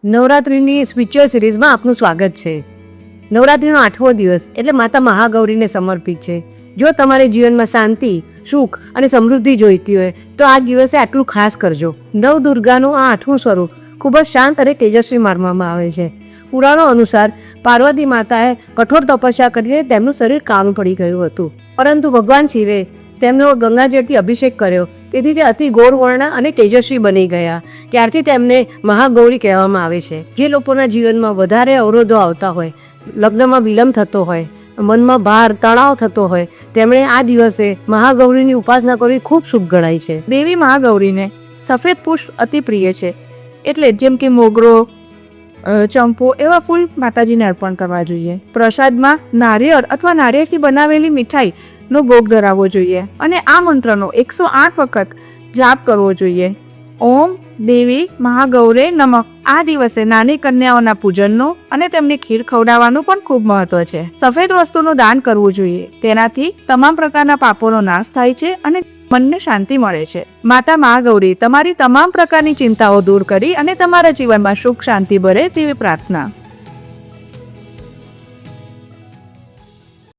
નવરાત્રિની સ્પિરિચ્યુઅલ સિરીઝમાં આપનું સ્વાગત છે. નવરાત્રિનો 8મો દિવસ એટલે માતા મહાગૌરીને સમર્પિત છે. જો તમારે જીવનમાં શાંતિ, સુખ અને સમૃદ્ધિ જોઈતી હોય તો આ દિવસે આટલું ખાસ કરજો. નવદુર્ગાનું આ 8મું સ્વરૂપ ખૂબ જ શાંત અને તેજસ્વી માનવામાં આવે છે. પુરાણો અનુસાર પાર્વતી માતાએ કઠોર તપસ્યા કરીને તેમનું શરીર કાળું પડી ગયું હતું, પરંતુ ભગવાન શિવે તેમનો ગંગાજળથી અભિષેક કર્યો, તેથી તે અતિ ગૌરવર્ણ અને તેજસ્વી બની ગયા. ત્યારથી તેમને મહાગૌરી કહેવામાં આવે છે. જે લોકોના જીવનમાં વધારે અવરોધો આવતા હોય, લગ્નમાં વિલંબ થતો હોય, મનમાં ભાર તણાવ થતો હોય, તેમણે આ દિવસે મહાગૌરીની ઉપાસના કરવી ખૂબ શુભ ગણાય છે. દેવી મહાગૌરીને સફેદ પુષ્પ અતિ પ્રિય છે, એટલે જેમ કે મોગરો, ચંપો એવા ફૂલ માતાજીને અર્પણ કરવા જોઈએ. પ્રસાદમાં નારિયેળ અથવા નારિયેળથી બનાવેલી મીઠાઈનો ભોગ ધરાવવો જોઈએ અને આ મંત્રનો 108 વખત જાપ કરવો જોઈએ. ઓમ દેવી મહાગૌરે નમઃ. આ દિવસે નાની કન્યાઓના પૂજનનો અને તેમને ખીર ખવડાવવાનું પણ ખૂબ મહત્વ છે. સફેદ વસ્તુનું દાન કરવું જોઈએ, તેનાથી તમામ પ્રકારના પાપોનો નાશ થાય છે અને મનને શાંતિ મળે છે. માતા મહાગૌરી તમારી તમામ પ્રકારની ચિંતાઓ દૂર કરી અને તમારા જીવનમાં સુખ શાંતિ ભરે તેવી પ્રાર્થના.